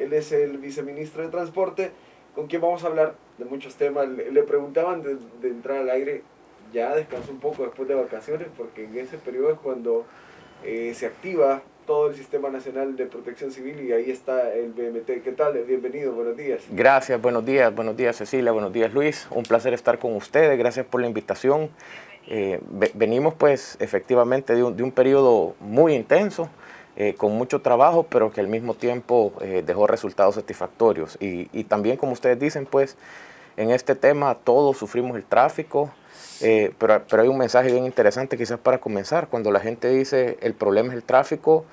Él es el viceministro de Transporte, con quien vamos a hablar de muchos temas. Le preguntaban de entrar al aire, ya descansó un poco después de vacaciones, porque en ese periodo es cuando se activa todo el Sistema Nacional de Protección Civil y ahí está el BMT. ¿Qué tal? Bienvenido, buenos días. Gracias, buenos días Cecilia, buenos días Luis, un placer estar con ustedes, gracias por la invitación. Venimos pues efectivamente de un periodo muy intenso, con mucho trabajo, pero que al mismo tiempo dejó resultados satisfactorios. Y también, como ustedes dicen, pues en este tema todos sufrimos el tráfico, pero hay un mensaje bien interesante quizás para comenzar. Cuando la gente dice el problema es el tráfico,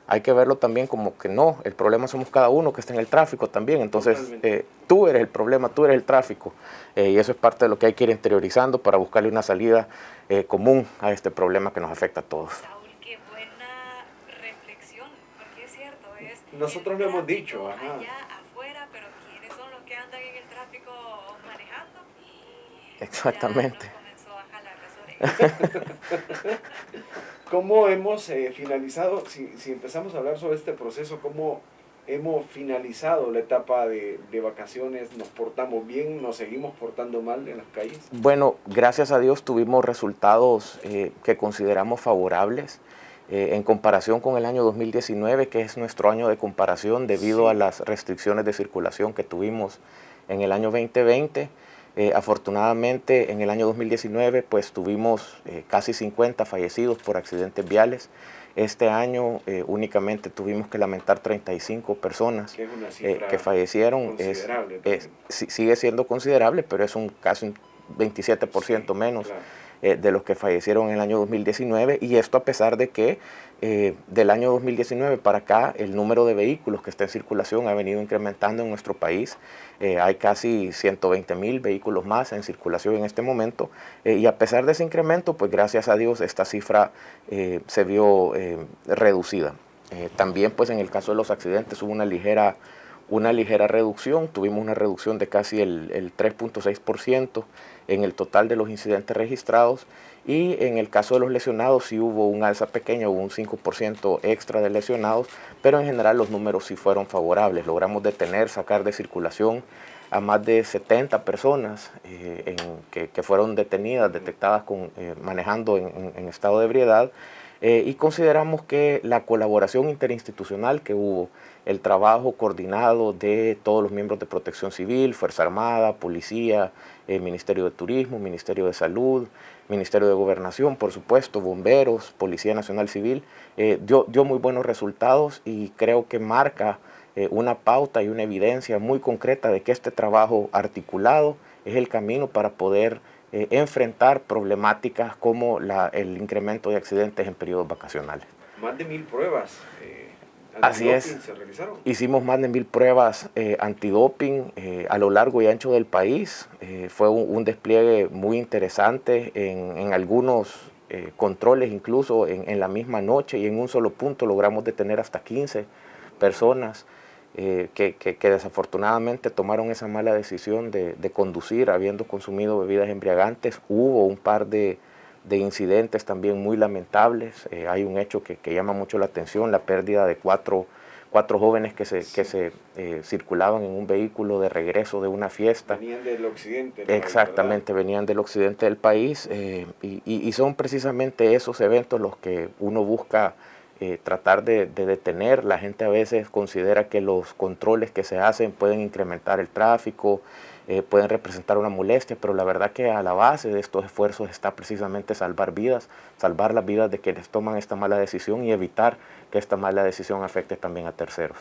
hay que verlo también como que no, el problema somos cada uno que está en el tráfico también. Entonces, tú eres el problema, tú eres el tráfico. Y eso es parte de lo que hay que ir interiorizando para buscarle una salida común a este problema que nos afecta a todos. Saúl, qué buena reflexión, porque es cierto, nosotros lo hemos dicho, allá afuera, pero ¿quiénes son los que andan en el tráfico manejando? Y exactamente. ya nos comenzó a jalar las orejas. ¿Cómo hemos finalizado, si empezamos a hablar sobre este proceso, cómo hemos finalizado la etapa de vacaciones? ¿Nos portamos bien? ¿Nos seguimos portando mal en las calles? Bueno, gracias a Dios tuvimos resultados que consideramos favorables en comparación con el año 2019, que es nuestro año de comparación debido a las restricciones de circulación que tuvimos en el año 2020. Afortunadamente en el año 2019 pues tuvimos casi 50 fallecidos por accidentes viales. Este año únicamente tuvimos que lamentar 35 personas que fallecieron. Sigue siendo considerable, pero es casi un 27% menos de los que fallecieron en el año 2019, y esto a pesar de que del año 2019 para acá el número de vehículos que está en circulación ha venido incrementando en nuestro país. Hay casi 120,000 vehículos más en circulación en este momento, y a pesar de ese incremento, pues gracias a Dios esta cifra se vio reducida. También pues en el caso de los accidentes hubo una ligera reducción, tuvimos una reducción de casi el 3.6% en el total de los incidentes registrados, y en el caso de los lesionados sí hubo un alza pequeña, hubo un 5% extra de lesionados, pero en general los números sí fueron favorables. Logramos sacar de circulación a más de 70 personas que fueron detectadas manejando en estado de ebriedad, y consideramos que la colaboración interinstitucional que hubo, el trabajo coordinado de todos los miembros de Protección Civil, Fuerza Armada, Policía, Ministerio de Turismo, Ministerio de Salud, Ministerio de Gobernación, por supuesto, bomberos, Policía Nacional Civil, dio muy buenos resultados, y creo que marca una pauta y una evidencia muy concreta de que este trabajo articulado es el camino para poder enfrentar problemáticas como el incremento de accidentes en periodos vacacionales. Más de 1,000 pruebas. Así es. ¿Se realizaron? Hicimos más de 1,000 pruebas antidoping a lo largo y ancho del país. Fue un despliegue muy interesante en algunos controles, incluso en la misma noche, y en un solo punto logramos detener hasta 15 personas que desafortunadamente tomaron esa mala decisión de conducir habiendo consumido bebidas embriagantes. Hubo un par de incidentes también muy lamentables. Hay un hecho que llama mucho la atención, la pérdida de cuatro jóvenes que se circulaban en un vehículo de regreso de una fiesta. Venían del occidente, ¿no? Exactamente, venían del occidente del país, y son precisamente esos eventos los que uno busca tratar de detener. La gente a veces considera que los controles que se hacen pueden incrementar el tráfico, pueden representar una molestia, pero la verdad que a la base de estos esfuerzos está precisamente salvar vidas, salvar las vidas de quienes toman esta mala decisión y evitar que esta mala decisión afecte también a terceros.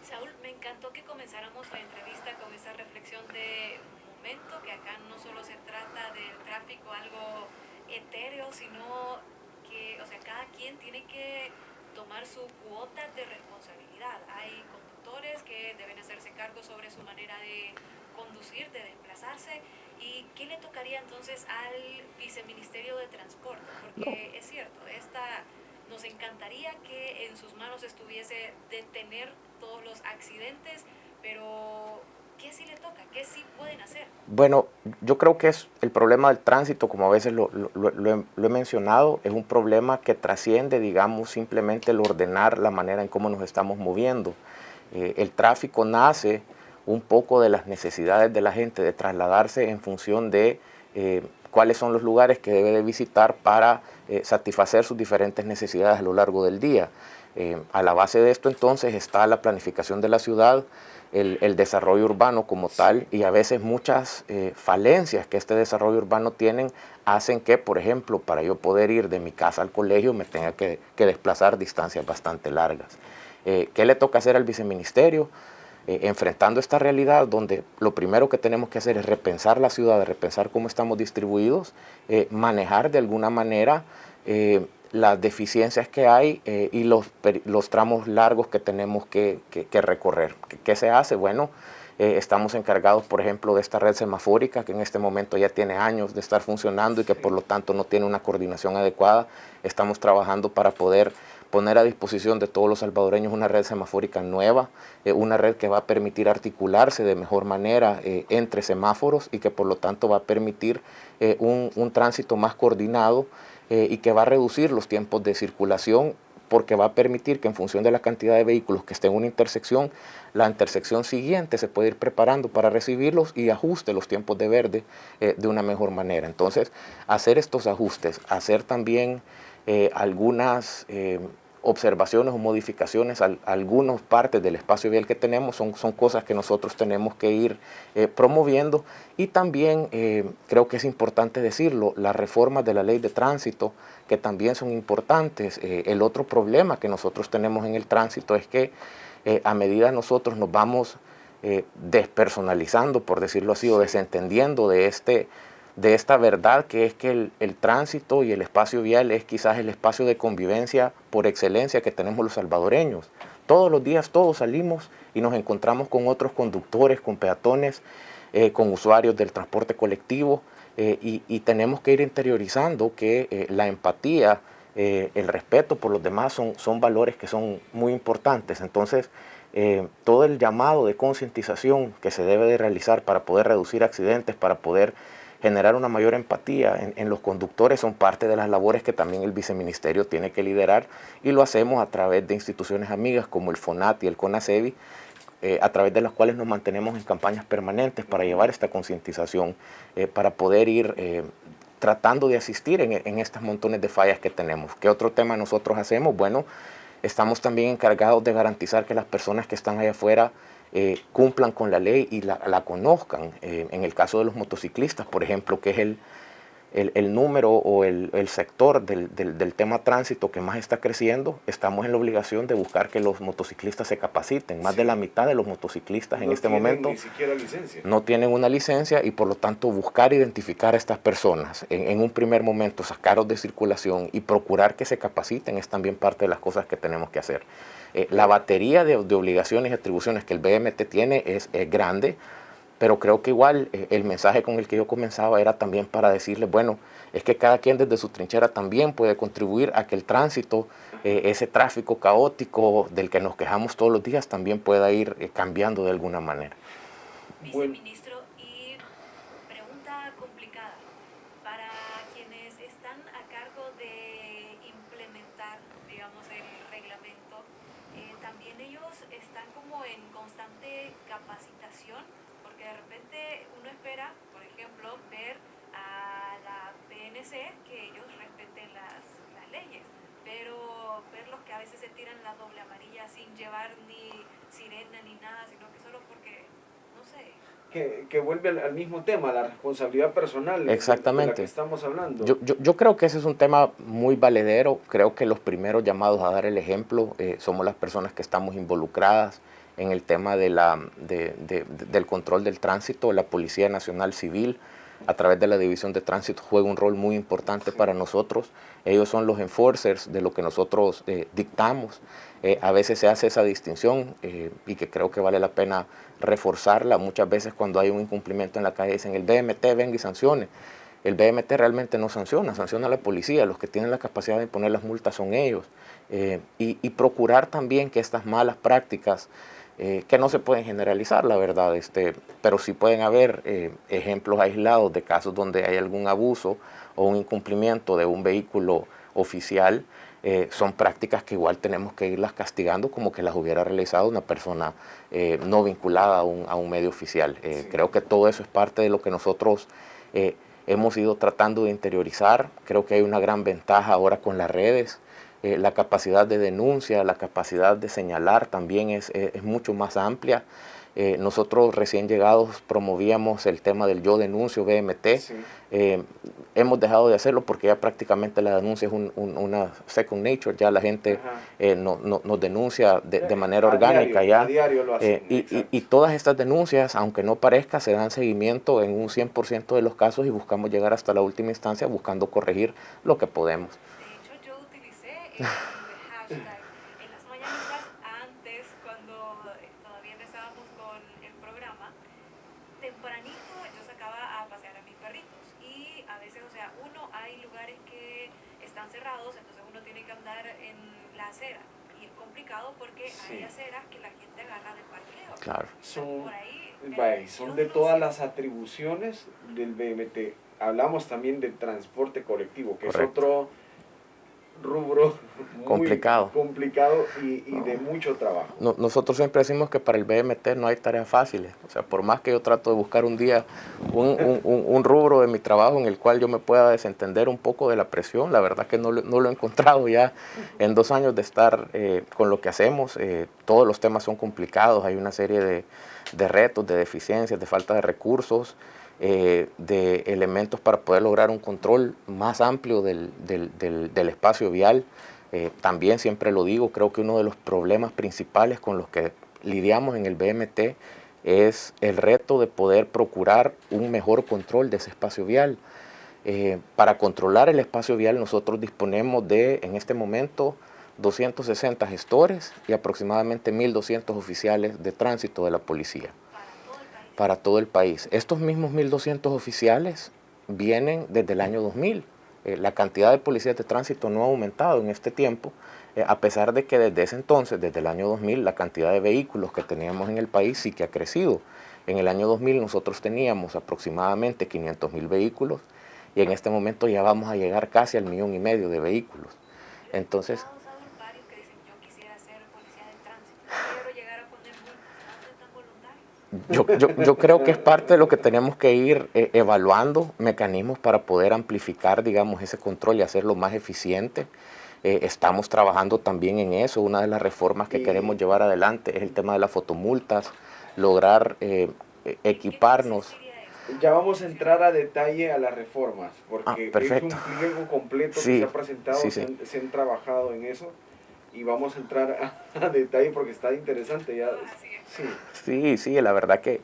Saúl, me encantó que comenzáramos la entrevista con esa reflexión de momento, que acá no solo se trata del tráfico, algo etéreo, sino que, o sea, cada quien tiene que tomar su cuota de responsabilidad. Hay conductores que deben hacerse cargo sobre su manera de conducir, de desplazarse. ¿Y qué le tocaría entonces al Viceministerio de Transporte? Porque es cierto, nos encantaría que en sus manos estuviese detener todos los accidentes, pero ¿qué sí le toca? ¿Qué sí pueden hacer? Bueno, yo creo que es el problema del tránsito, como a veces lo he mencionado, es un problema que trasciende, digamos, simplemente el ordenar la manera en cómo nos estamos moviendo. el tráfico nace un poco de las necesidades de la gente de trasladarse en función de cuáles son los lugares que debe de visitar para satisfacer sus diferentes necesidades a lo largo del día. A la base de esto entonces está la planificación de la ciudad, el desarrollo urbano como tal, y a veces muchas falencias que este desarrollo urbano tienen hacen que, por ejemplo, para yo poder ir de mi casa al colegio me tenga que desplazar distancias bastante largas. ¿Qué le toca hacer al viceministerio? Enfrentando esta realidad donde lo primero que tenemos que hacer es repensar la ciudad, repensar cómo estamos distribuidos, manejar de alguna manera las deficiencias que hay y los tramos largos que tenemos que recorrer. ¿Qué se hace? Bueno, estamos encargados, por ejemplo, de esta red semafórica que en este momento ya tiene años de estar funcionando y que por lo tanto no tiene una coordinación adecuada. Estamos trabajando para poder poner a disposición de todos los salvadoreños una red semafórica nueva, una red que va a permitir articularse de mejor manera entre semáforos y que por lo tanto va a permitir un tránsito más coordinado y que va a reducir los tiempos de circulación, porque va a permitir que en función de la cantidad de vehículos que esté en una intersección, la intersección siguiente se puede ir preparando para recibirlos y ajuste los tiempos de verde de una mejor manera. Entonces, hacer estos ajustes, hacer también algunas observaciones o modificaciones a algunas partes del espacio vial que tenemos son cosas que nosotros tenemos que ir promoviendo. Y también creo que es importante decirlo, las reformas de la ley de tránsito que también son importantes. El otro problema que nosotros tenemos en el tránsito es que a medida nosotros nos vamos despersonalizando, por decirlo así, o desentendiendo de esta verdad que es que el tránsito y el espacio vial es quizás el espacio de convivencia por excelencia que tenemos los salvadoreños. Todos los días todos salimos y nos encontramos con otros conductores, con peatones, con usuarios del transporte colectivo y tenemos que ir interiorizando que la empatía, el respeto por los demás son valores que son muy importantes. Entonces, todo el llamado de concientización que se debe de realizar para poder reducir accidentes, para poder generar una mayor empatía en los conductores son parte de las labores que también el viceministerio tiene que liderar y lo hacemos a través de instituciones amigas como el FONAT y el CONACEBI, a través de las cuales nos mantenemos en campañas permanentes para llevar esta concientización, para poder ir tratando de asistir en estos montones de fallas que tenemos. ¿Qué otro tema nosotros hacemos? Bueno, estamos también encargados de garantizar que las personas que están allá afuera cumplan con la ley y la conozcan. En el caso de los motociclistas, por ejemplo, que es el número o el sector del tema tránsito que más está creciendo, estamos en la obligación de buscar que los motociclistas se capaciten. Más de la mitad de los motociclistas en este momento ni siquiera licencia. No tienen una licencia y por lo tanto buscar identificar a estas personas, en un primer momento sacarlos de circulación y procurar que se capaciten es también parte de las cosas que tenemos que hacer. La batería de obligaciones y atribuciones que el BMT tiene es grande, pero creo que igual el mensaje con el que yo comenzaba era también para decirles, bueno, es que cada quien desde su trinchera también puede contribuir a que el tránsito, ese tráfico caótico del que nos quejamos todos los días, también pueda ir cambiando de alguna manera. Viceministro, y pregunta complicada. Para quienes están a cargo de implementar, digamos, el reglamento, también ellos están como en constante capacitación, porque de repente uno espera, por ejemplo, ver a la PNC que ellos respeten las leyes, pero verlos que a veces se tiran la doble amarilla sin llevar ni sirena ni nada, sino que solo porque, no sé. Que vuelve al mismo tema, la responsabilidad personal. Exactamente. De la que estamos hablando. Yo creo que ese es un tema muy valedero. Creo que los primeros llamados a dar el ejemplo somos las personas que estamos involucradas en el tema del control del tránsito. La Policía Nacional Civil, a través de la División de Tránsito, juega un rol muy importante para nosotros. Ellos son los enforcers de lo que nosotros dictamos. A veces se hace esa distinción y que creo que vale la pena reforzarla. Muchas veces cuando hay un incumplimiento en la calle dicen el BMT venga y sancione. El BMT realmente no sanciona a la policía. Los que tienen la capacidad de imponer las multas son ellos. Y procurar también que estas malas prácticas, que no se pueden generalizar, la verdad, pero sí pueden haber ejemplos aislados de casos donde hay algún abuso o un incumplimiento de un vehículo oficial, son prácticas que igual tenemos que irlas castigando como que las hubiera realizado una persona no vinculada a un medio oficial. Sí. Creo que todo eso es parte de lo que nosotros hemos ido tratando de interiorizar. Creo que hay una gran ventaja ahora con las redes. La capacidad de denuncia, la capacidad de señalar también es mucho más amplia. Nosotros recién llegados promovíamos el tema del yo denuncio BMT. Sí. Hemos dejado de hacerlo porque ya prácticamente la denuncia es una second nature, ya la gente nos denuncia de manera orgánica. A diario lo hacen, y todas estas denuncias, aunque no parezca, se dan seguimiento en un 100% de los casos y buscamos llegar hasta la última instancia buscando corregir lo que podemos. De hecho, yo utilicé el hashtag en las mañanitas antes, cuando todavía empezábamos con el programa. Tempranito yo sacaba a pasear a mis perritos y a veces, o sea, hay lugares que están cerrados, entonces uno tiene que andar en la acera y es complicado porque hay aceras que la gente agarra de parqueo. Claro. Son de todas las atribuciones del BMT. Hablamos también del transporte colectivo, que Correcto. es otro rubro muy complicado y de mucho trabajo. Nosotros siempre decimos que para el BMT no hay tareas fáciles. O sea, por más que yo trato de buscar un día un rubro de mi trabajo en el cual yo me pueda desentender un poco de la presión, la verdad que no lo he encontrado ya en 2 años de estar con lo que hacemos. Todos los temas son complicados, hay una serie de retos, de deficiencias, de falta de recursos, de elementos para poder lograr un control más amplio del espacio vial. También siempre lo digo, creo que uno de los problemas principales con los que lidiamos en el BMT es el reto de poder procurar un mejor control de ese espacio vial. Para controlar el espacio vial nosotros disponemos de, en este momento, 260 gestores y aproximadamente 1.200 oficiales de tránsito de la policía. Para todo el país. Estos mismos 1.200 oficiales vienen desde el año 2000. La cantidad de policías de tránsito no ha aumentado en este tiempo, a pesar de que desde ese entonces, desde el año 2000, la cantidad de vehículos que teníamos en el país sí que ha crecido. En el año 2000 nosotros teníamos aproximadamente 500.000 vehículos y en este momento ya vamos a llegar casi al 1,5 millones de vehículos. Entonces, yo creo que es parte de lo que tenemos que ir evaluando, mecanismos para poder amplificar, digamos, ese control y hacerlo más eficiente. Estamos trabajando también en eso. Una de las reformas que queremos llevar adelante es el tema de las fotomultas, lograr equiparnos. Ya vamos a entrar a detalle a las reformas, porque es un pliego completo que se ha presentado, se han trabajado en eso. Y vamos a entrar a detalle porque está interesante ya. Sí, la verdad que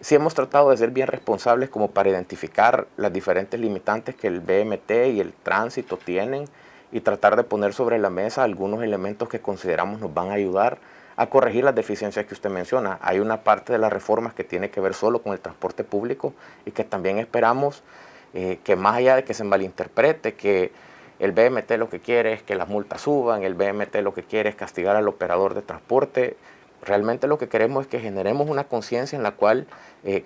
sí hemos tratado de ser bien responsables como para identificar las diferentes limitantes que el BMT y el tránsito tienen y tratar de poner sobre la mesa algunos elementos que consideramos nos van a ayudar a corregir las deficiencias que usted menciona. Hay una parte de las reformas que tiene que ver solo con el transporte público y que también esperamos que más allá de que se malinterprete, que el BMT lo que quiere es que las multas suban, el BMT lo que quiere es castigar al operador de transporte. Realmente lo que queremos es que generemos una conciencia en la cual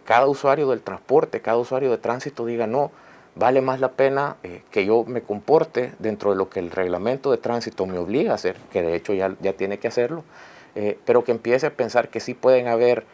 cada usuario del transporte, cada usuario de tránsito diga no, vale más la pena que yo me comporte dentro de lo que el reglamento de tránsito me obliga a hacer, que de hecho ya tiene que hacerlo, pero que empiece a pensar que sí pueden haber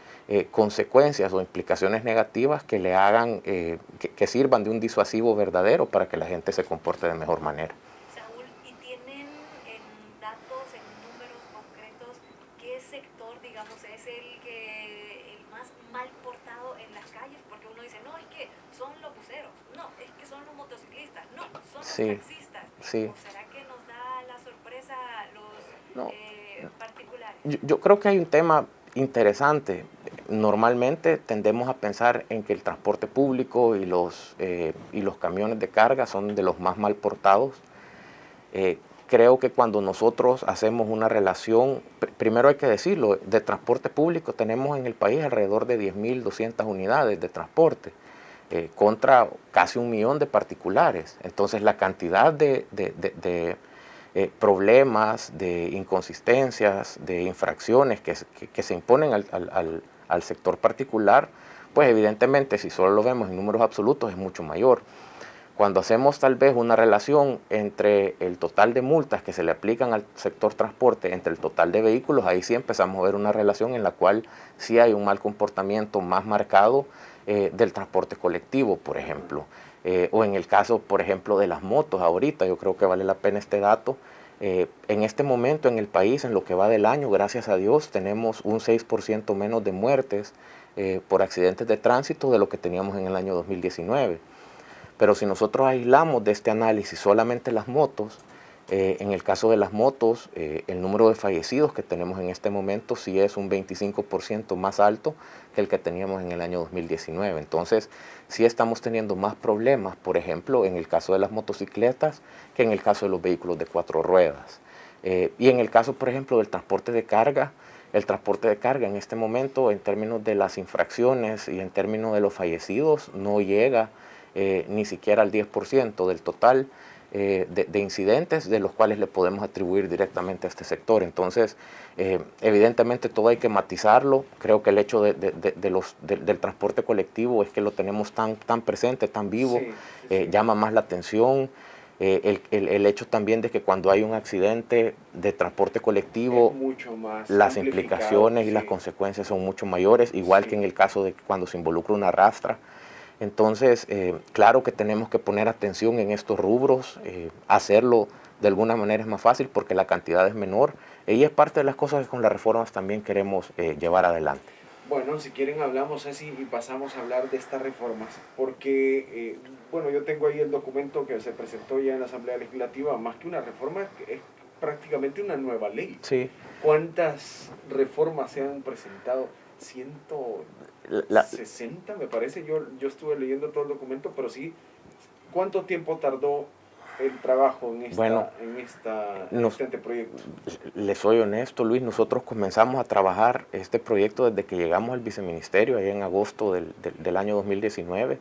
consecuencias o implicaciones negativas que le hagan, que sirvan de un disuasivo verdadero para que la gente se comporte de mejor manera. Saúl, ¿y tienen en datos, en números concretos, qué sector, digamos, es el más mal portado en las calles? Porque uno dice, no, es que son los buceros, no, es que son los motociclistas, no, son los taxistas. Sí. ¿O será que nos da la sorpresa los particulares? Yo creo que hay un tema interesante. Normalmente tendemos a pensar en que el transporte público y los camiones de carga son de los más mal portados. Creo que cuando nosotros hacemos una relación, primero hay que decirlo, de transporte público tenemos en el país alrededor de 10.200 unidades de transporte, contra casi 1 millón de particulares. Entonces la cantidad de problemas, de inconsistencias, de infracciones que se imponen al sector particular, pues evidentemente si solo lo vemos en números absolutos es mucho mayor. cuando hacemos tal vez una relación entre el total de multas que se le aplican al sector transporte, entre el total de vehículos, ahí sí empezamos a ver una relación en la cual sí hay un mal comportamiento más marcado del transporte colectivo, por ejemplo. O en el caso, por ejemplo, de las motos ahorita, yo creo que vale la pena este dato. En este momento en el país, en lo que va del año, gracias a Dios, tenemos un 6% menos de muertes por accidentes de tránsito de lo que teníamos en el año 2019. Pero si nosotros aislamos de este análisis solamente las motos, en el caso de las motos, el número de fallecidos que tenemos en este momento sí es un 25% más alto que el que teníamos en el año 2019. Entonces, sí estamos teniendo más problemas, por ejemplo, en el caso de las motocicletas que en el caso de los vehículos de 4 ruedas. Y en el caso, por ejemplo, del transporte de carga, el transporte de carga en este momento, en términos de las infracciones y en términos de los fallecidos, no llega ni siquiera al 10% del total de incidentes de los cuales le podemos atribuir directamente a este sector. Entonces, evidentemente todo hay que matizarlo. Creo que el hecho del transporte colectivo es que lo tenemos tan presente, tan vivo, Sí, sí. llama más la atención. El hecho también de que cuando hay un accidente de transporte colectivo, Es mucho más las amplificado, implicaciones y sí. las consecuencias son mucho mayores, igual que en el caso de cuando se involucra una rastra. Entonces, claro que tenemos que poner atención en estos rubros, hacerlo de alguna manera es más fácil porque la cantidad es menor y es parte de las cosas que con las reformas también queremos llevar adelante. Bueno, si quieren hablamos así y pasamos a hablar de estas reformas, porque, bueno, yo tengo ahí el documento que se presentó ya en la Asamblea Legislativa, más que una reforma, es prácticamente una nueva ley. Sí. ¿Cuántas reformas se han presentado? 160 me parece, yo estuve leyendo todo el documento, pero sí, ¿cuánto tiempo tardó el trabajo en este anteproyecto? Les soy honesto, Luis, nosotros comenzamos a trabajar este proyecto desde que llegamos al viceministerio, ahí en agosto del año 2019.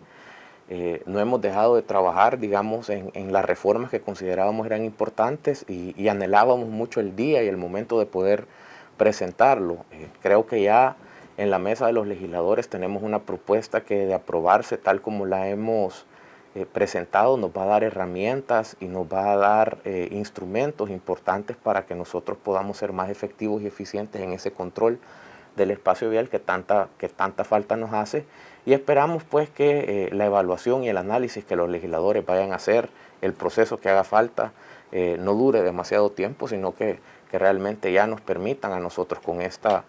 No hemos dejado de trabajar, digamos, en las reformas que considerábamos eran importantes y anhelábamos mucho el día y el momento de poder presentarlo. Creo que ya en la mesa de los legisladores tenemos una propuesta que de aprobarse tal como la hemos presentado nos va a dar herramientas y nos va a dar instrumentos importantes para que nosotros podamos ser más efectivos y eficientes en ese control del espacio vial que tanta falta nos hace, y esperamos pues que la evaluación y el análisis que los legisladores vayan a hacer, el proceso que haga falta, no dure demasiado tiempo, sino que realmente ya nos permitan a nosotros con esta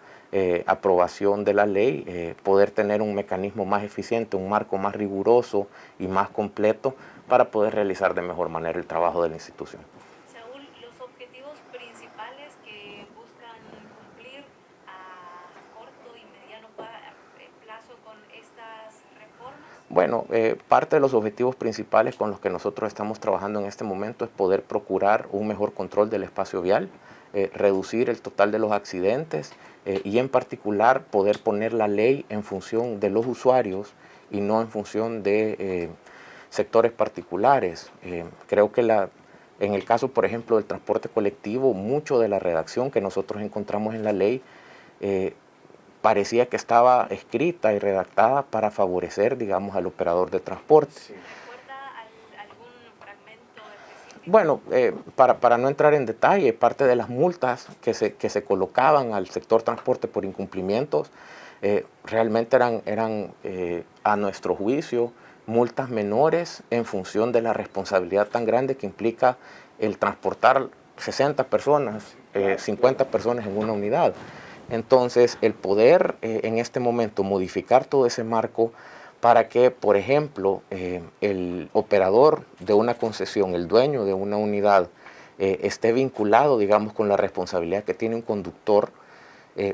aprobación de la ley poder tener un mecanismo más eficiente, un marco más riguroso y más completo para poder realizar de mejor manera el trabajo de la institución. Saúl, los objetivos principales que buscan cumplir a corto y mediano plazo con estas reformas. Bueno, parte de los objetivos principales con los que nosotros estamos trabajando en este momento es poder procurar un mejor control del espacio vial, reducir el total de los accidentes y en particular poder poner la ley en función de los usuarios y no en función de sectores particulares. Creo que en el caso, por ejemplo, del transporte colectivo, mucho de la redacción que nosotros encontramos en la ley parecía que estaba escrita y redactada para favorecer, digamos, al operador de transporte. Sí. ¿Algún fragmento específico? Bueno, para no entrar en detalle, parte de las multas que se colocaban al sector transporte por incumplimientos realmente eran a nuestro juicio, multas menores en función de la responsabilidad tan grande que implica el transportar 60 personas, 50 personas en una unidad. Entonces, el poder en este momento modificar todo ese marco para que, por ejemplo, el operador de una concesión, el dueño de una unidad, esté vinculado, digamos, con la responsabilidad que tiene un conductor,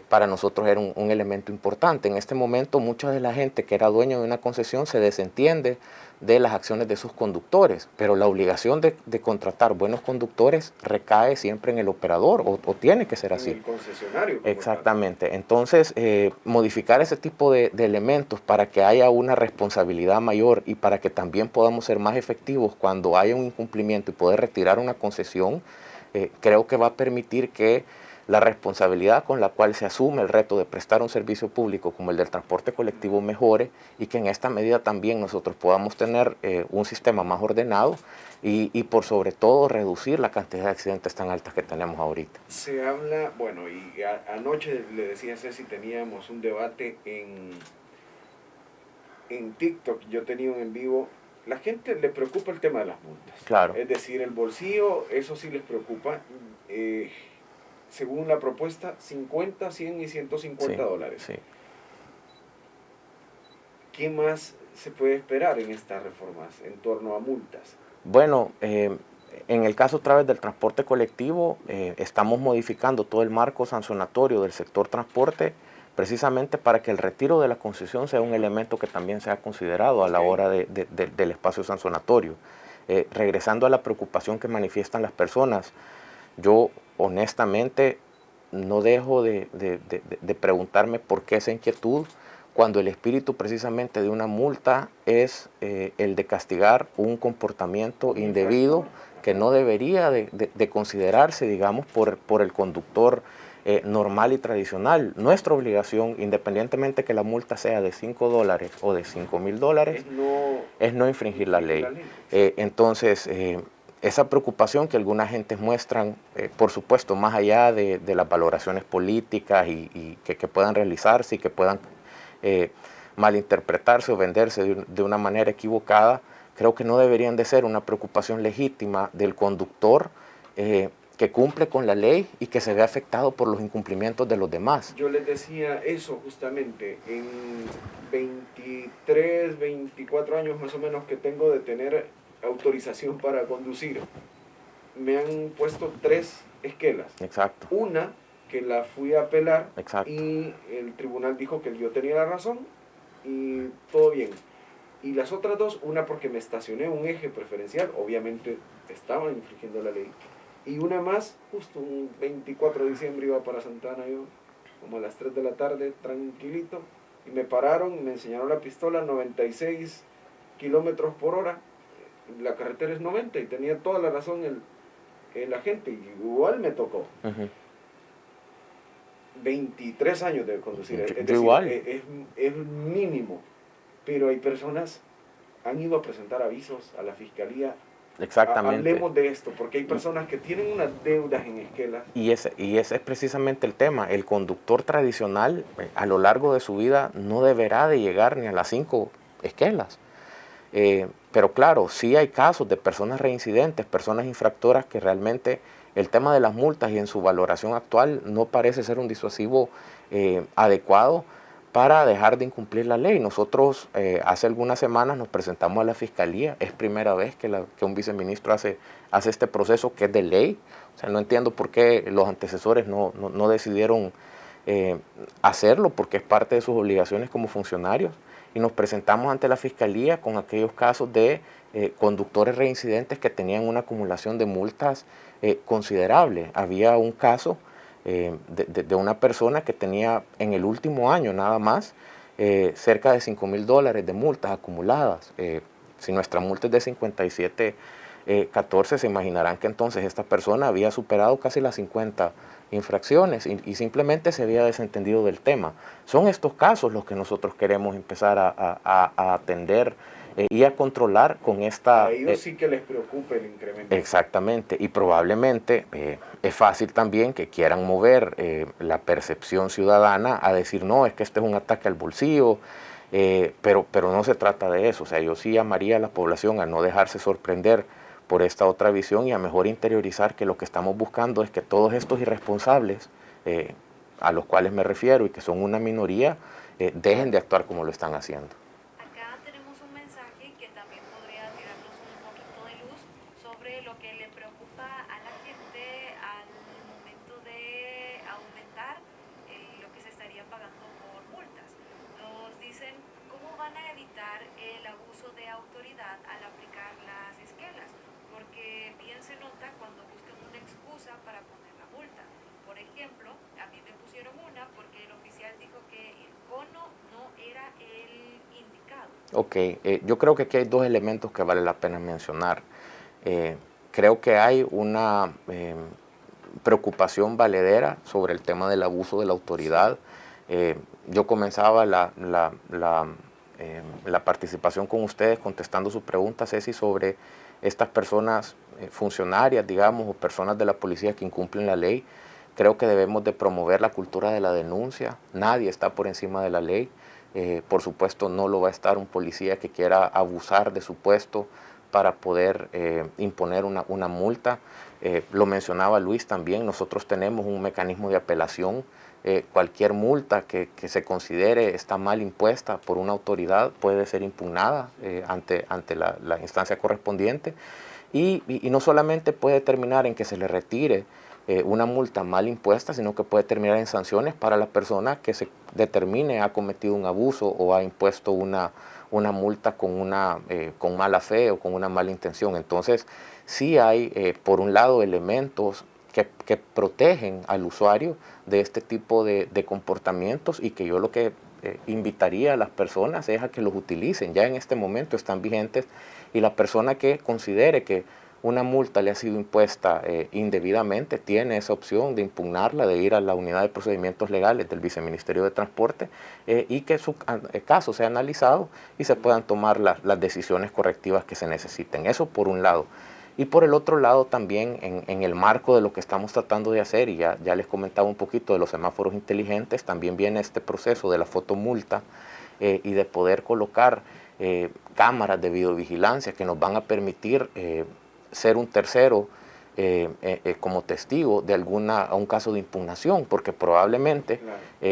para nosotros era un elemento importante. En este momento, mucha de la gente que era dueño de una concesión se desentiende de las acciones de sus conductores, pero la obligación de contratar buenos conductores recae siempre en el operador, o tiene que ser así. En el concesionario. Exactamente. Entonces, modificar ese tipo de elementos para que haya una responsabilidad mayor y para que también podamos ser más efectivos cuando haya un incumplimiento y poder retirar una concesión, creo que va a permitir que la responsabilidad con la cual se asume el reto de prestar un servicio público como el del transporte colectivo mejore, y que en esta medida también nosotros podamos tener un sistema más ordenado y por sobre todo reducir la cantidad de accidentes tan altas que tenemos ahorita. Se habla, bueno, y anoche le decía a Ceci, teníamos un debate en TikTok, yo tenía un en vivo. La gente le preocupa el tema de las multas. Claro. Es decir, el bolsillo, eso sí les preocupa. Según la propuesta, 50, 100 y 150 dólares. Sí. ¿Qué más se puede esperar en estas reformas en torno a multas? Bueno, en el caso otra vez del transporte colectivo, estamos modificando todo el marco sancionatorio del sector transporte precisamente para que el retiro de la concesión sea un elemento que también sea considerado a la hora del espacio sancionatorio. Regresando a la preocupación que manifiestan las personas, yo honestamente no dejo de preguntarme por qué esa inquietud, cuando el espíritu precisamente de una multa es el de castigar un comportamiento indebido que no debería de considerarse, digamos, por el conductor normal y tradicional. Nuestra obligación, independientemente que la multa sea de $5 o de $5,000, es no infringir la ley. Entonces, esa preocupación que algunas gentes muestran, por supuesto, más allá de las valoraciones políticas y que puedan realizarse y que puedan malinterpretarse o venderse de una manera equivocada, creo que no deberían de ser una preocupación legítima del conductor que cumple con la ley y que se ve afectado por los incumplimientos de los demás. Yo les decía eso justamente, en 23, 24 años más o menos que tengo de tener autorización para conducir, me han puesto 3 esquelas. Exacto. Una que la fui a apelar. Exacto. Y el tribunal dijo que yo tenía la razón y todo bien. Y las otras 2, una porque me estacioné en un eje preferencial, obviamente estaba infringiendo la ley. Y una más, justo un 24 de diciembre iba para Santana yo, como a las 3 de la tarde, tranquilito, y me pararon, me enseñaron la pistola, 96 kilómetros por hora, la carretera es 90 y tenía toda la razón el agente, y igual me tocó. 23 años de conducir, es decir, igual. Es mínimo, pero hay personas, han ido a presentar avisos a la fiscalía. Exactamente. Hablemos de esto, porque hay personas que tienen unas deudas en esquelas. Y ese es precisamente el tema. El conductor tradicional a lo largo de su vida no deberá de llegar ni a las 5 esquelas. Pero claro, sí hay casos de personas reincidentes, personas infractoras que realmente el tema de las multas y en su valoración actual no parece ser un disuasivo adecuado para dejar de incumplir la ley. Nosotros hace algunas semanas nos presentamos a la Fiscalía, es primera vez que un viceministro hace este proceso que es de ley. O sea, no entiendo por qué los antecesores no decidieron hacerlo, porque es parte de sus obligaciones como funcionarios. Y nos presentamos ante la Fiscalía con aquellos casos de conductores reincidentes que tenían una acumulación de multas considerable. Había un caso de una persona que tenía en el último año nada más cerca de $5,000 de multas acumuladas. Si nuestra multa es de 57.14, se imaginarán que entonces esta persona había superado casi las 50 infracciones y simplemente se había desentendido del tema. Son estos casos los que nosotros queremos empezar a atender y a controlar con esta... A ellos sí que les preocupa el incremento. Exactamente, y probablemente es fácil también que quieran mover la percepción ciudadana a decir, no, es que este es un ataque al bolsillo, pero no se trata de eso. O sea, yo sí llamaría a la población a no dejarse sorprender por esta otra visión y a mejor interiorizar que lo que estamos buscando es que todos estos irresponsables, a los cuales me refiero y que son una minoría, dejen de actuar como lo están haciendo. Acá tenemos un mensaje que también podría tirarnos un poquito de luz sobre lo que le preocupa a la gente al momento de aumentar lo que se estaría pagando por multas. Nos dicen cómo van a evitar el abuso de autoridad al aplicar las esquelas, porque bien se nota cuando buscan una excusa para poner la multa. Por ejemplo, a mí me pusieron una porque el oficial dijo que el cono no era el indicado. Ok, yo creo que aquí hay 2 elementos que vale la pena mencionar. Creo que hay una preocupación valedera sobre el tema del abuso de la autoridad. Yo comenzaba la participación con ustedes contestando su pregunta, Ceci, sobre estas personas funcionarias, digamos, o personas de la policía que incumplen la ley. Creo que debemos de promover la cultura de la denuncia. Nadie está por encima de la ley. Por supuesto, no lo va a estar un policía que quiera abusar de su puesto para poder imponer una multa. Lo mencionaba Luis también, nosotros tenemos un mecanismo de apelación. Cualquier multa que se considere está mal impuesta por una autoridad puede ser impugnada ante la instancia correspondiente y no solamente puede terminar en que se le retire una multa mal impuesta, sino que puede terminar en sanciones para la persona que se determine ha cometido un abuso o ha impuesto una multa con mala fe o con una mala intención. Entonces, sí hay, por un lado, elementos que protegen al usuario de este tipo de comportamientos y que yo lo que invitaría a las personas es a que los utilicen. Ya en este momento están vigentes y la persona que considere que una multa le ha sido impuesta indebidamente tiene esa opción de impugnarla, de ir a la unidad de procedimientos legales del Viceministerio de Transporte y que su caso sea analizado y se puedan tomar las decisiones correctivas que se necesiten. Eso por un lado. Y por el otro lado también en el marco de lo que estamos tratando de hacer, y ya les comentaba un poquito de los semáforos inteligentes, también viene este proceso de la fotomulta y de poder colocar cámaras de videovigilancia que nos van a permitir ser un tercero como testigo de a un caso de impugnación, porque probablemente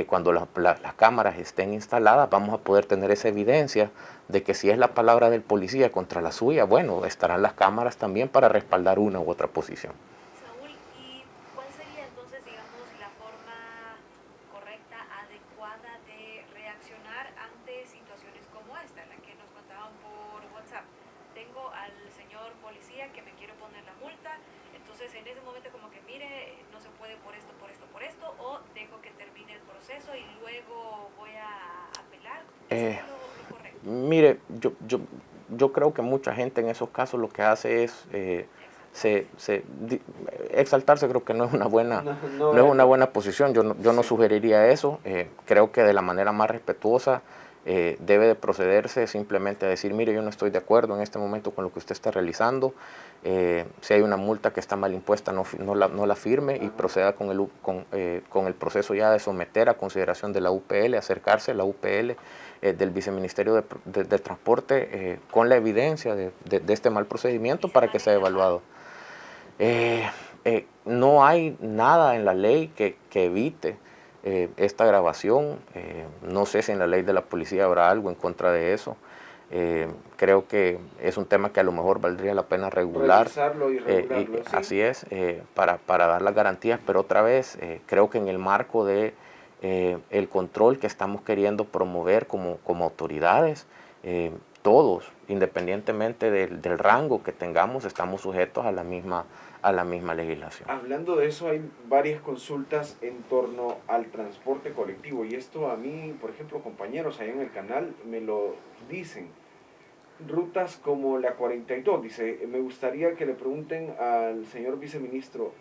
cuando las cámaras estén instaladas vamos a poder tener esa evidencia de que si es la palabra del policía contra la suya, bueno, estarán las cámaras también para respaldar una u otra posición. Saúl, ¿y cuál sería entonces, digamos, la forma correcta, adecuada de reaccionar ante situaciones como esta, la que nos contaban por WhatsApp? Tengo al señor policía que me quiere poner la multa, entonces en ese momento como que mire, no se puede por esto, por esto, por esto, o dejo que termine el proceso y luego voy a apelar. ¿Es lo correcto? Mire, yo creo que mucha gente en esos casos lo que hace es exaltarse. Creo que no es una buena, no es una buena posición. Yo no sugeriría eso. Creo que de la manera más respetuosa debe de procederse simplemente a decir, mire, yo no estoy de acuerdo en este momento con lo que usted está realizando. Si hay una multa que está mal impuesta, no la firme y proceda con el proceso ya de someter a consideración de la UPL, acercarse a la UPL del Viceministerio de Transporte con la evidencia de este mal procedimiento para que sea evaluado. No hay nada en la ley que evite esta grabación. No sé si en la ley de la policía habrá algo en contra de eso. Creo que es un tema que a lo mejor valdría la pena regular. Revisarlo y regularlo, sí. Así es, para dar las garantías, pero otra vez creo que en el marco de el control que estamos queriendo promover como autoridades, todos, independientemente del rango que tengamos, estamos sujetos a la misma legislación. Hablando de eso, hay varias consultas en torno al transporte colectivo y esto a mí, por ejemplo, compañeros allá en el canal me lo dicen. Rutas como la 42, dice, me gustaría que le pregunten al señor viceministro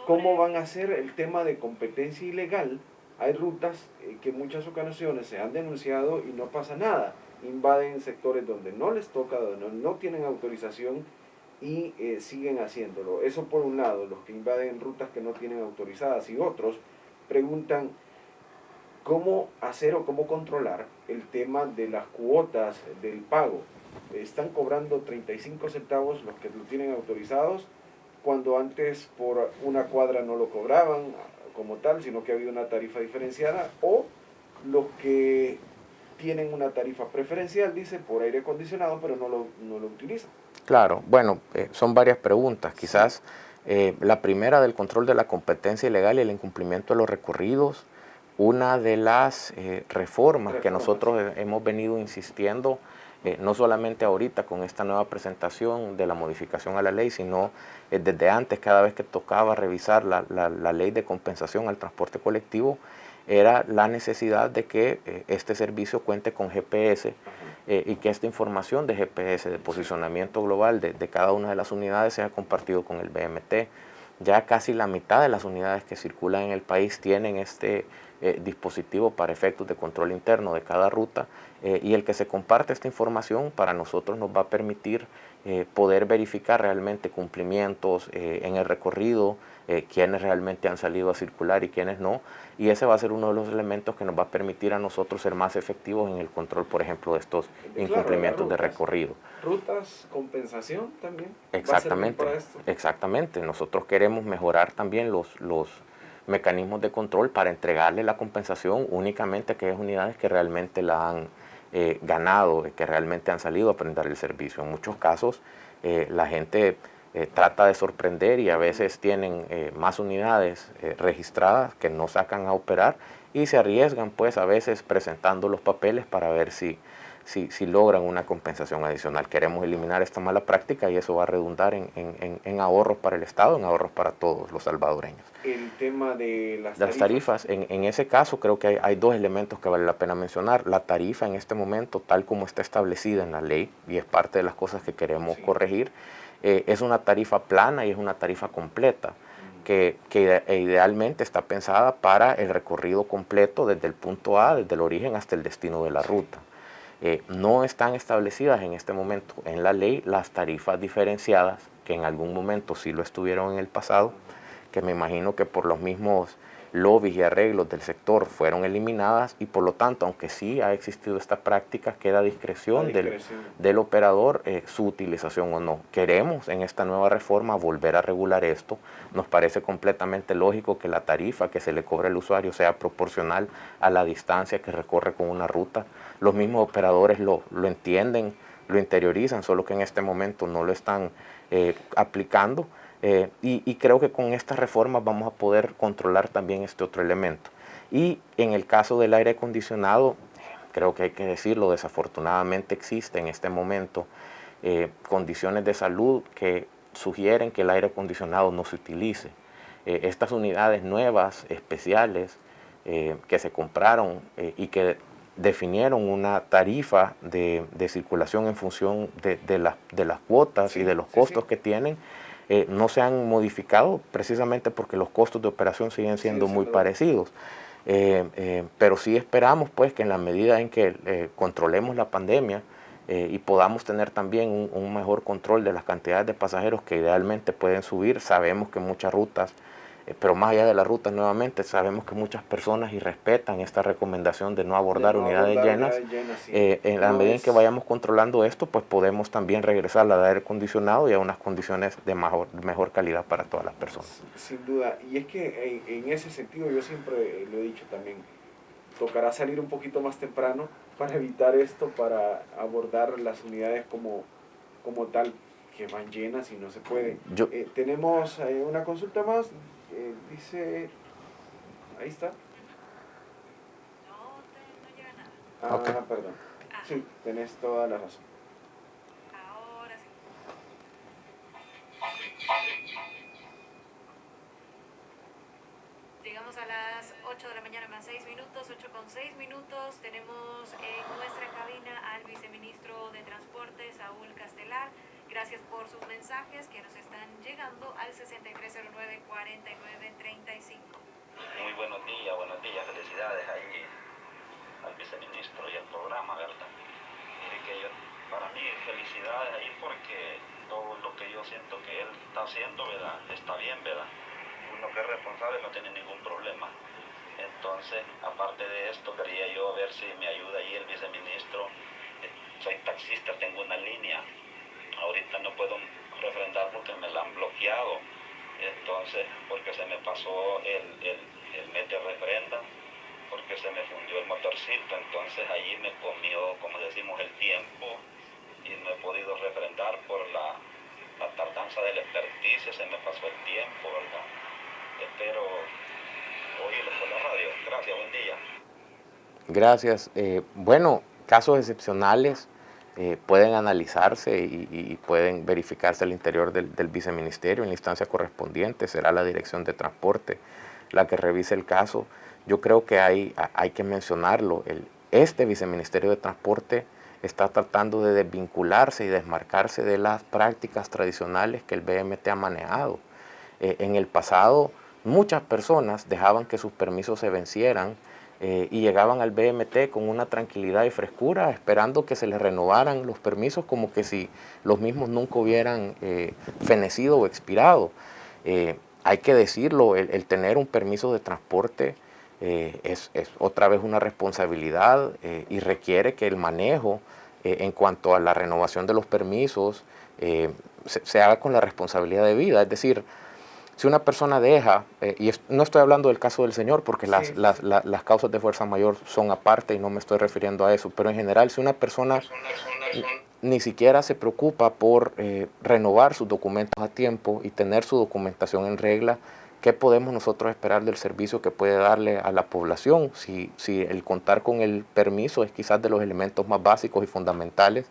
cómo van a hacer el tema de competencia ilegal. Hay rutas que en muchas ocasiones se han denunciado y no pasa nada. Invaden sectores donde no les toca, donde no tienen autorización y siguen haciéndolo. Eso por un lado, los que invaden rutas que no tienen autorizadas, y otros preguntan cómo hacer o cómo controlar el tema de las cuotas del pago. Están cobrando 35 centavos los que lo tienen autorizados, cuando antes por una cuadra no lo cobraban como tal, sino que había una tarifa diferenciada, o los que tienen una tarifa preferencial, dice, por aire acondicionado, pero no lo utilizan. Claro, bueno, son varias preguntas. Quizás la primera, del control de la competencia ilegal y el incumplimiento de los recorridos. Una de las reformas que nosotros hemos venido insistiendo, no solamente ahorita con esta nueva presentación de la modificación a la ley, sino desde antes, cada vez que tocaba revisar la ley de compensación al transporte colectivo, era la necesidad de que este servicio cuente con GPS y que esta información de GPS, de posicionamiento global de cada una de las unidades, sea compartido con el BMT. ya casi la mitad de las unidades que circulan en el país tienen este dispositivo para efectos de control interno de cada ruta, y el que se comparte esta información para nosotros nos va a permitir poder verificar realmente cumplimientos en el recorrido, quiénes realmente han salido a circular y quiénes no, y ese va a ser uno de los elementos que nos va a permitir a nosotros ser más efectivos en el control, por ejemplo, de estos incumplimientos de recorrido. Rutas, compensación también. Exactamente, ¿Va a servir para esto? exactamente. Nosotros queremos mejorar también los mecanismos de control para entregarle la compensación únicamente a aquellas unidades que realmente la han ganado, que realmente han salido a prestar el servicio. En muchos casos la gente trata de sorprender y a veces tienen más unidades registradas que no sacan a operar y se arriesgan pues a veces presentando los papeles para ver si logran una compensación adicional. Queremos eliminar esta mala práctica y eso va a redundar en ahorros para el Estado, en ahorros para todos los salvadoreños. El tema de las tarifas, en ese caso creo que hay dos elementos que vale la pena mencionar. La tarifa en este momento, tal como está establecida en la ley, y es parte de las cosas que queremos corregir, es una tarifa plana y es una tarifa completa, que idealmente está pensada para el recorrido completo desde el punto A, desde el origen hasta el destino de la ruta. No están establecidas en este momento en la ley las tarifas diferenciadas, que en algún momento sí lo estuvieron en el pasado, que me imagino que por los mismos lobbies y arreglos del sector fueron eliminadas, y por lo tanto, aunque sí ha existido esta práctica, queda a discreción del operador su utilización o no. Queremos en esta nueva reforma volver a regular esto. Nos parece completamente lógico que la tarifa que se le cobra al usuario sea proporcional a la distancia que recorre con una ruta. Los mismos operadores lo entienden, lo interiorizan, solo que en este momento no lo están aplicando. Y creo que con estas reformas vamos a poder controlar también este otro elemento. Y en el caso del aire acondicionado, creo que hay que decirlo, desafortunadamente existe en este momento condiciones de salud que sugieren que el aire acondicionado no se utilice. Estas unidades nuevas, especiales, que se compraron y que definieron una tarifa de circulación en función de las cuotas y de los costos que tienen, no se han modificado precisamente porque los costos de operación siguen siendo muy parecidos. Pero sí esperamos pues que en la medida en que controlemos la pandemia y podamos tener también un mejor control de las cantidades de pasajeros que idealmente pueden subir. Sabemos que muchas rutas, pero más allá de las rutas nuevamente, sabemos que muchas personas irrespetan esta recomendación de no abordar unidades llenas. En la medida en que vayamos controlando esto, pues podemos también regresar al aire acondicionado y a unas condiciones de mejor calidad para todas las personas. Sin duda, y es que en ese sentido yo siempre lo he dicho también, tocará salir un poquito más temprano para evitar esto, para abordar las unidades como tal, que van llenas y no se puede. Tenemos una consulta más. Dice, ahí está. No llega nada. Okay. Perdón. Sí, tenés toda la razón. Ahora sí. Llegamos a las 8 de la mañana más 6 minutos, 8:06. Tenemos en nuestra cabina al viceministro de Transporte, Saúl Castelar. Gracias por sus mensajes que nos están llegando al 6309-4935. Muy buenos días, felicidades ahí al viceministro y al programa, ¿verdad? Mire que para mí felicidades ahí porque todo lo que yo siento que él está haciendo, ¿verdad? Está bien, ¿verdad? Uno que es responsable no tiene ningún problema. Entonces, aparte de esto, quería yo ver si me ayuda ahí el viceministro. Soy taxista, tengo una línea. Ahorita no puedo refrendar porque me la han bloqueado. Entonces, porque se me pasó el mes de refrenda, porque se me fundió el motorcito. Entonces, allí me comió, como decimos, el tiempo y no he podido refrendar por la tardanza del experticio. Se me pasó el tiempo, ¿verdad? Espero oírlo por la radio. Gracias, buen día. Gracias. Bueno, casos excepcionales pueden analizarse y pueden verificarse al interior del viceministerio en la instancia correspondiente. Será la Dirección de Transporte la que revise el caso. Yo creo que hay que mencionarlo. Este viceministerio de Transporte está tratando de desvincularse y desmarcarse de las prácticas tradicionales que el BMT ha manejado. En el pasado, muchas personas dejaban que sus permisos se vencieran y llegaban al BMT con una tranquilidad y frescura, esperando que se les renovaran los permisos como que si los mismos nunca hubieran fenecido o expirado. Hay que decirlo, el tener un permiso de transporte es otra vez una responsabilidad y requiere que el manejo en cuanto a la renovación de los permisos se haga con la responsabilidad debida. Es decir, si una persona deja, no estoy hablando del caso del señor porque las causas de fuerza mayor son aparte y no me estoy refiriendo a eso, pero en general si una persona ni siquiera se preocupa por renovar sus documentos a tiempo y tener su documentación en regla, ¿qué podemos nosotros esperar del servicio que puede darle a la población? Si el contar con el permiso es quizás de los elementos más básicos y fundamentales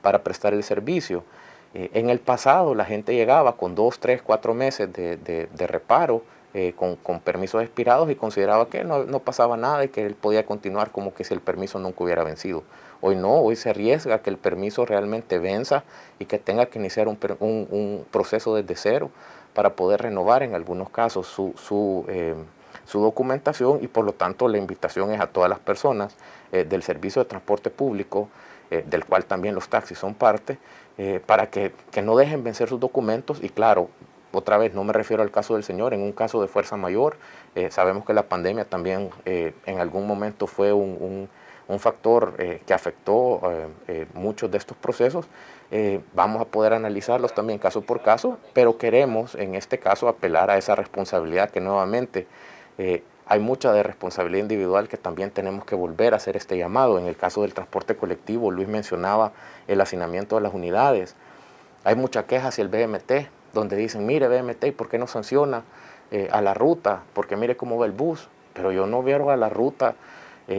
para prestar el servicio. En el pasado la gente llegaba con 2, 3, 4 meses de reparo, con permisos expirados y consideraba que no pasaba nada y que él podía continuar como que si el permiso nunca hubiera vencido. Hoy no, hoy se arriesga a que el permiso realmente venza y que tenga que iniciar un proceso desde cero para poder renovar en algunos casos su documentación, y por lo tanto la invitación es a todas las personas del servicio de transporte público, del cual también los taxis son parte, para que no dejen vencer sus documentos. Y claro, otra vez no me refiero al caso del señor, en un caso de fuerza mayor, sabemos que la pandemia también en algún momento fue un factor que afectó muchos de estos procesos. Vamos a poder analizarlos también caso por caso, pero queremos en este caso apelar a esa responsabilidad que nuevamente hay mucha de responsabilidad individual que también tenemos que volver a hacer este llamado. En el caso del transporte colectivo, Luis mencionaba el hacinamiento de las unidades. Hay mucha queja hacia el BMT, donde dicen, mire BMT, ¿por qué no sanciona a la ruta? Porque mire cómo va el bus. Pero yo no veo a la ruta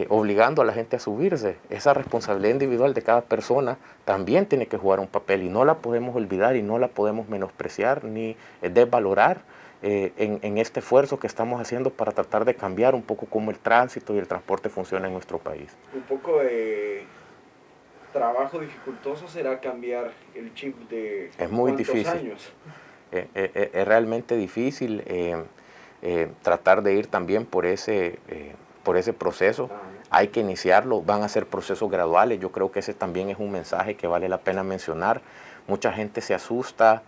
obligando a la gente a subirse. Esa responsabilidad individual de cada persona también tiene que jugar un papel y no la podemos olvidar y no la podemos menospreciar ni desvalorar en este esfuerzo que estamos haciendo para tratar de cambiar un poco cómo el tránsito y el transporte funciona en nuestro país. Un poco de trabajo dificultoso será cambiar el chip de es muy cuántos difícil. Años. Es realmente difícil tratar de ir también por ese proceso. Hay que iniciarlo, van a ser procesos graduales. Yo creo que ese también es un mensaje que vale la pena mencionar. Mucha gente se asusta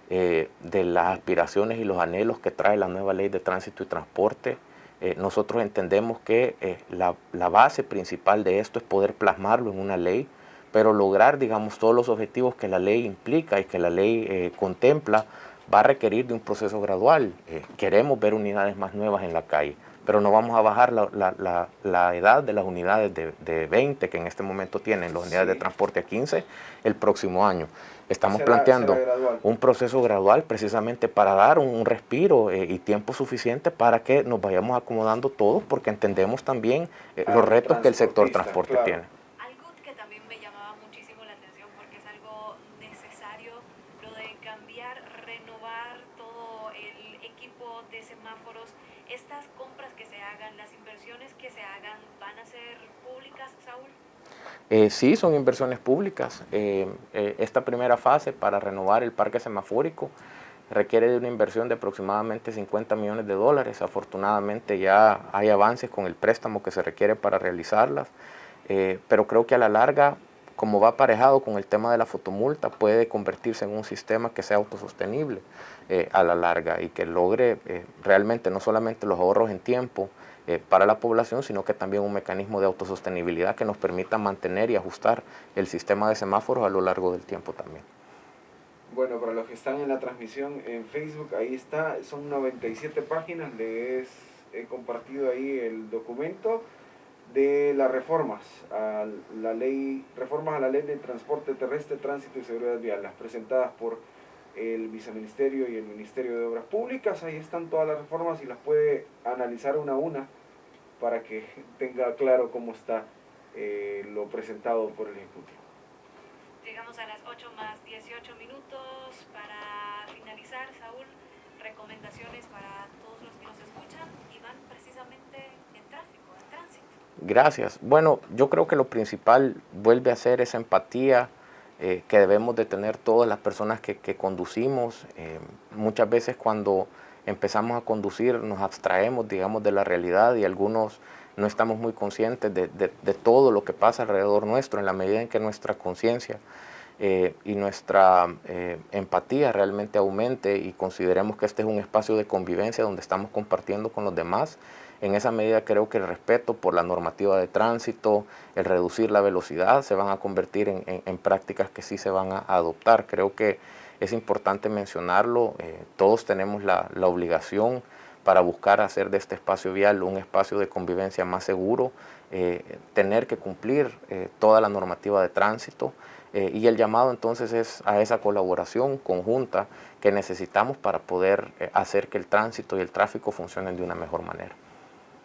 de las aspiraciones y los anhelos que trae la nueva ley de tránsito y transporte. Nosotros entendemos que la base principal de esto es poder plasmarlo en una ley, pero lograr, digamos, todos los objetivos que la ley implica y que la ley contempla va a requerir de un proceso gradual. Queremos ver unidades más nuevas en la calle, pero no vamos a bajar la edad de las unidades de 20 que en este momento tienen las unidades de transporte a 15 el próximo año. Estamos planteando un proceso gradual precisamente para dar un respiro y tiempo suficiente para que nos vayamos acomodando todos, porque entendemos también los retos que el sector transporte tiene. Algo que también me llamaba muchísimo la atención porque es algo necesario, lo de cambiar, renovar todo el equipo de semáforos. Estas compras que se hagan, las inversiones que se hagan, ¿van a ser públicas, Saúl? Sí, son inversiones públicas. Esta primera fase para renovar el parque semafórico requiere de una inversión de aproximadamente $50 millones. Afortunadamente ya hay avances con el préstamo que se requiere para realizarlas, pero creo que a la larga, como va aparejado con el tema de la fotomulta, puede convertirse en un sistema que sea autosostenible a la larga y que logre realmente no solamente los ahorros en tiempo para la población, sino que también un mecanismo de autosostenibilidad que nos permita mantener y ajustar el sistema de semáforos a lo largo del tiempo también. Bueno, para los que están en la transmisión en Facebook, ahí está, son 97 páginas, les he compartido ahí el documento de las reformas a la ley de transporte terrestre, tránsito y seguridad vial, las presentadas por el Viceministerio y el Ministerio de Obras Públicas. Ahí están todas las reformas y las puede analizar una a una para que tenga claro cómo está lo presentado por el Ejecutivo. Llegamos a las 8:18 para finalizar. Saúl, recomendaciones para todos los que nos escuchan y van precisamente en tráfico, en tránsito. Gracias. Bueno, yo creo que lo principal vuelve a ser esa empatía que debemos de tener todas las personas que conducimos. Muchas veces cuando empezamos a conducir, nos abstraemos, digamos, de la realidad y algunos no estamos muy conscientes de todo lo que pasa alrededor nuestro. En la medida en que nuestra conciencia y nuestra empatía realmente aumente y consideremos que este es un espacio de convivencia donde estamos compartiendo con los demás, en esa medida creo que el respeto por la normativa de tránsito, el reducir la velocidad, se van a convertir en prácticas que sí se van a adoptar. Creo que es importante mencionarlo, todos tenemos la obligación para buscar hacer de este espacio vial un espacio de convivencia más seguro, tener que cumplir toda la normativa de tránsito, y el llamado entonces es a esa colaboración conjunta que necesitamos para poder hacer que el tránsito y el tráfico funcionen de una mejor manera.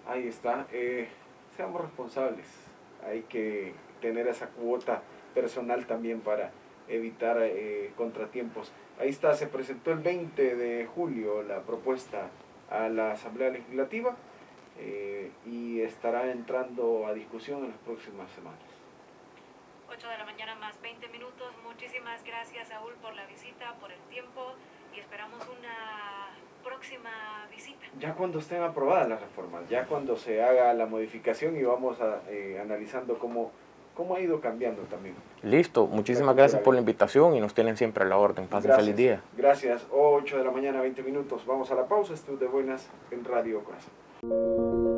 Ahí está, seamos responsables, hay que tener esa cuota personal también para evitar contratiempos. Ahí está, se presentó el 20 de julio la propuesta a la Asamblea Legislativa y estará entrando a discusión en las próximas semanas. 8 de la mañana más 20 minutos. Muchísimas gracias, Saúl, por la visita, por el tiempo y esperamos una próxima visita. Ya cuando estén aprobadas las reformas, ya cuando se haga la modificación y vamos analizando cómo ha ido cambiando también. Listo, muchísimas gracias por la invitación y nos tienen siempre a la orden. Pasen feliz día. Gracias, 8 de la mañana 20 minutos. Vamos a la pausa, esto es De Buenas en Radio Corazón.